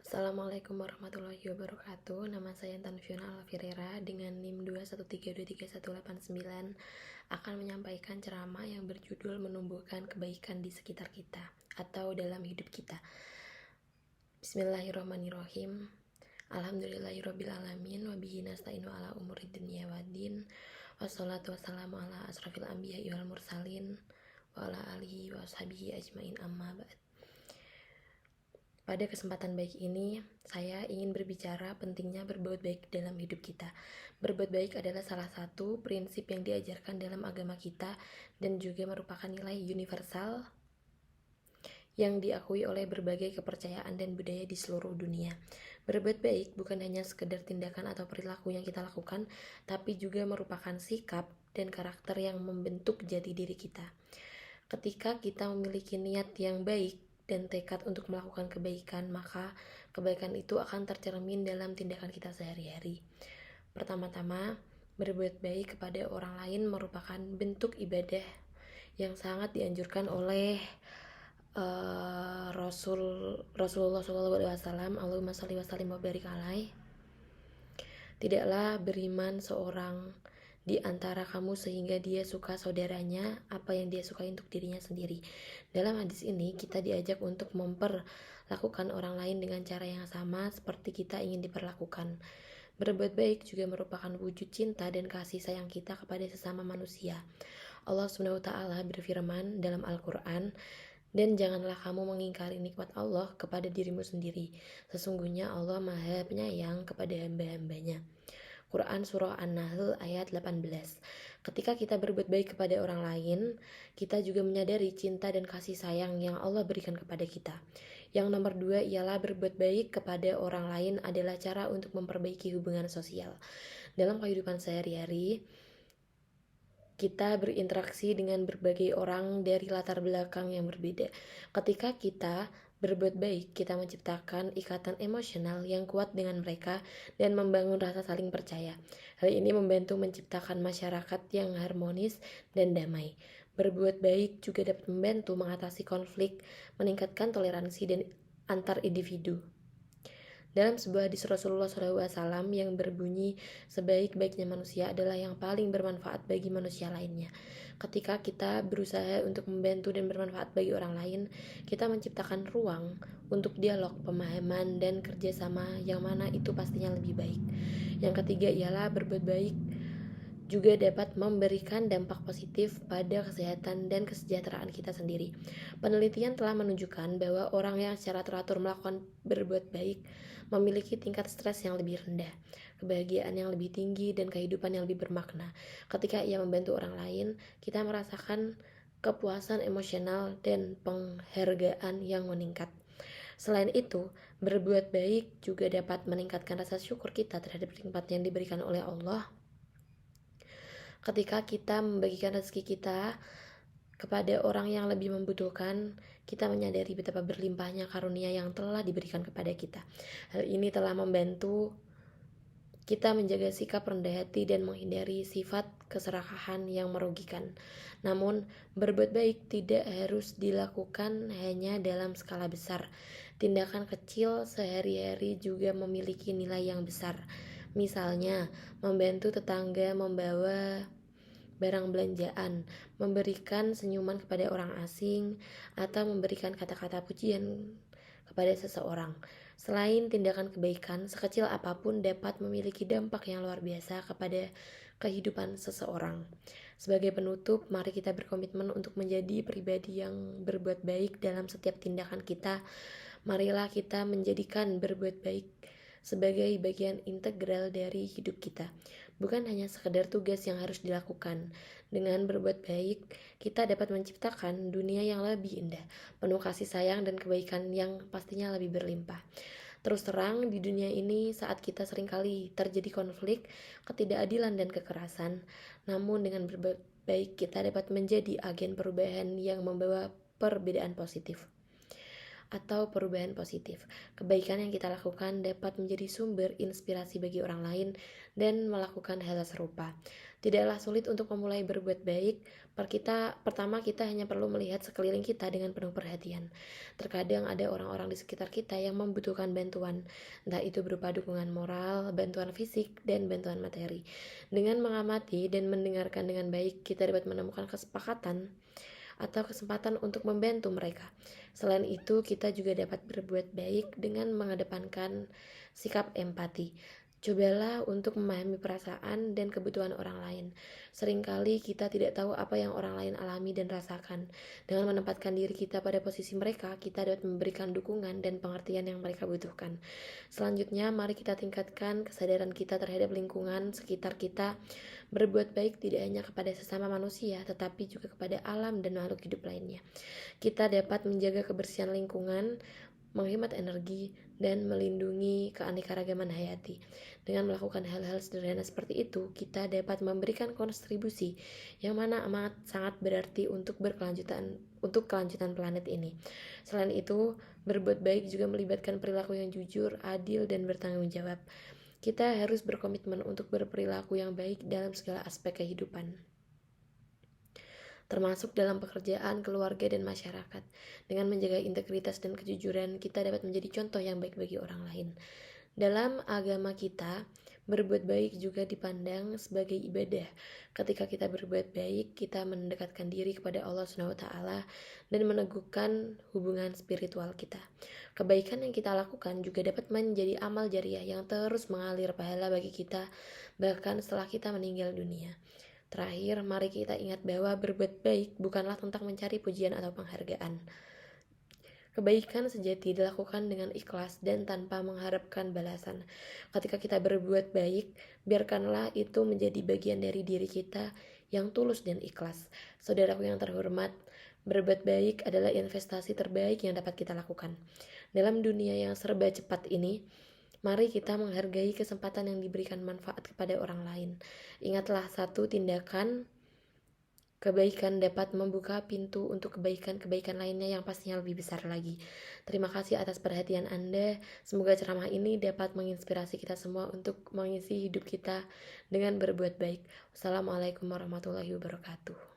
Assalamualaikum warahmatullahi wabarakatuh. Nama saya Intan Fiona Alvirera dengan NIM 213233189 akan menyampaikan ceramah yang berjudul menumbuhkan kebaikan di sekitar kita atau dalam hidup kita. Bismillahirrahmanirrahim. Alhamdulillahirrabbilalamin wabihi nasta'inu ala umuri dunya waddin. Wassalatu wassalamu ala asrafil anbiya'i wal mursalin wa ala alihi wa ashabihi ajmain amma ba'd. Pada kesempatan baik ini, saya ingin berbicara pentingnya berbuat baik dalam hidup kita. Berbuat baik adalah salah satu prinsip yang diajarkan dalam agama kita dan juga merupakan nilai universal yang diakui oleh berbagai kepercayaan dan budaya di seluruh dunia. Berbuat baik bukan hanya sekedar tindakan atau perilaku yang kita lakukan, tapi juga merupakan sikap dan karakter yang membentuk jati diri kita. Ketika kita memiliki niat yang baik dan tekad untuk melakukan kebaikan, maka kebaikan itu akan tercermin dalam tindakan kita sehari-hari. Pertama-tama, berbuat baik kepada orang lain merupakan bentuk ibadah yang sangat dianjurkan oleh Rasulullah SAW. Allahumma sholli wa sallim wa barik alaih. Tidaklah beriman seorang di antara kamu sehingga dia suka saudaranya apa yang dia sukai untuk dirinya sendiri. Dalam hadis ini kita diajak untuk memperlakukan orang lain dengan cara yang sama seperti kita ingin diperlakukan. Berbuat baik juga merupakan wujud cinta dan kasih sayang kita kepada sesama manusia. Allah SWT berfirman dalam Al-Quran, dan janganlah kamu mengingkari nikmat Allah kepada dirimu sendiri. Sesungguhnya Allah Maha Penyayang kepada hamba-hambanya. Quran Surah An-Nahl ayat 18. Ketika kita berbuat baik kepada orang lain, kita juga menyadari cinta dan kasih sayang yang Allah berikan kepada kita. Yang nomor 2 ialah berbuat baik kepada orang lain adalah cara untuk memperbaiki hubungan sosial. Dalam kehidupan sehari-hari, kita berinteraksi dengan berbagai orang dari latar belakang yang berbeda. Ketika kita berbuat baik, kita menciptakan ikatan emosional yang kuat dengan mereka dan membangun rasa saling percaya. Hal ini membantu menciptakan masyarakat yang harmonis dan damai. Berbuat baik juga dapat membantu mengatasi konflik, meningkatkan toleransi dan antar individu. Dalam sebuah hadis Rasulullah SAW yang berbunyi, sebaik-baiknya manusia adalah yang paling bermanfaat bagi manusia lainnya. Ketika kita berusaha untuk membantu dan bermanfaat bagi orang lain, kita menciptakan ruang untuk dialog, pemahaman, dan kerjasama yang mana itu pastinya lebih baik. Yang ketiga ialah berbuat baik juga dapat memberikan dampak positif pada kesehatan dan kesejahteraan kita sendiri. Penelitian telah menunjukkan bahwa orang yang secara teratur melakukan berbuat baik memiliki tingkat stres yang lebih rendah, kebahagiaan yang lebih tinggi, dan kehidupan yang lebih bermakna. Ketika ia membantu orang lain, kita merasakan kepuasan emosional dan penghargaan yang meningkat. Selain itu, berbuat baik juga dapat meningkatkan rasa syukur kita terhadap nikmat yang diberikan oleh Allah. Ketika kita membagikan rezeki kita kepada orang yang lebih membutuhkan, kita menyadari betapa berlimpahnya karunia yang telah diberikan kepada kita. Hal ini telah membantu kita menjaga sikap rendah hati dan menghindari sifat keserakahan yang merugikan. Namun, berbuat baik tidak harus dilakukan hanya dalam skala besar. Tindakan kecil sehari-hari juga memiliki nilai yang besar. Misalnya, membantu tetangga membawa barang belanjaan, memberikan senyuman kepada orang asing, atau memberikan kata-kata pujian kepada seseorang. Selain tindakan kebaikan, sekecil apapun dapat memiliki dampak yang luar biasa kepada kehidupan seseorang. Sebagai penutup, mari kita berkomitmen untuk menjadi pribadi yang berbuat baik dalam setiap tindakan kita. Marilah kita menjadikan berbuat baik sebagai bagian integral dari hidup kita, bukan hanya sekedar tugas yang harus dilakukan. Dengan berbuat baik, kita dapat menciptakan dunia yang lebih indah, penuh kasih sayang dan kebaikan yang pastinya lebih berlimpah. Terus terang, di dunia ini saat kita seringkali terjadi konflik, ketidakadilan dan kekerasan, namun dengan berbuat baik kita dapat menjadi agen perubahan yang membawa perbedaan positif. atau perubahan positif. Kebaikan yang kita lakukan dapat menjadi sumber inspirasi bagi orang lain dan melakukan hal serupa. Tidaklah sulit untuk memulai berbuat baik. Pertama kita hanya perlu melihat sekeliling kita dengan penuh perhatian. Terkadang ada orang-orang di sekitar kita yang membutuhkan bantuan, entah itu berupa dukungan moral, bantuan fisik, dan bantuan materi. Dengan mengamati dan mendengarkan dengan baik, kita dapat menemukan kesepakatan atau kesempatan untuk membantu mereka. Selain itu, kita juga dapat berbuat baik dengan mengedepankan sikap empati. Cobalah untuk memahami perasaan dan kebutuhan orang lain. Seringkali kita tidak tahu apa yang orang lain alami dan rasakan. Dengan menempatkan diri kita pada posisi mereka, kita dapat memberikan dukungan dan pengertian yang mereka butuhkan. Selanjutnya, mari kita tingkatkan kesadaran kita terhadap lingkungan sekitar kita. Berbuat baik tidak hanya kepada sesama manusia, tetapi juga kepada alam dan makhluk hidup lainnya. Kita dapat menjaga kebersihan lingkungan, menghemat energi, dan melindungi keanekaragaman hayati. Dengan melakukan hal-hal sederhana seperti itu, kita dapat memberikan kontribusi yang mana amat sangat berarti untuk kelanjutan planet ini. Selain itu, berbuat baik juga melibatkan perilaku yang jujur, adil, dan bertanggung jawab. Kita harus berkomitmen untuk berperilaku yang baik dalam segala aspek kehidupan, termasuk dalam pekerjaan, keluarga, dan masyarakat. Dengan menjaga integritas dan kejujuran, kita dapat menjadi contoh yang baik bagi orang lain. Dalam agama kita, berbuat baik juga dipandang sebagai ibadah. Ketika kita berbuat baik, kita mendekatkan diri kepada Allah SWT dan meneguhkan hubungan spiritual kita. Kebaikan yang kita lakukan juga dapat menjadi amal jariah yang terus mengalir pahala bagi kita, bahkan setelah kita meninggal dunia. Terakhir, mari kita ingat bahwa berbuat baik bukanlah tentang mencari pujian atau penghargaan. Kebaikan sejati dilakukan dengan ikhlas dan tanpa mengharapkan balasan. Ketika kita berbuat baik, biarkanlah itu menjadi bagian dari diri kita yang tulus dan ikhlas. Saudaraku yang terhormat, berbuat baik adalah investasi terbaik yang dapat kita lakukan. Dalam dunia yang serba cepat ini, mari kita menghargai kesempatan yang diberikan manfaat kepada orang lain. Ingatlah, satu tindakan kebaikan dapat membuka pintu untuk kebaikan-kebaikan lainnya yang pastinya lebih besar lagi. Terima kasih atas perhatian Anda. Semoga ceramah ini dapat menginspirasi kita semua untuk mengisi hidup kita dengan berbuat baik. Wassalamualaikum warahmatullahi wabarakatuh.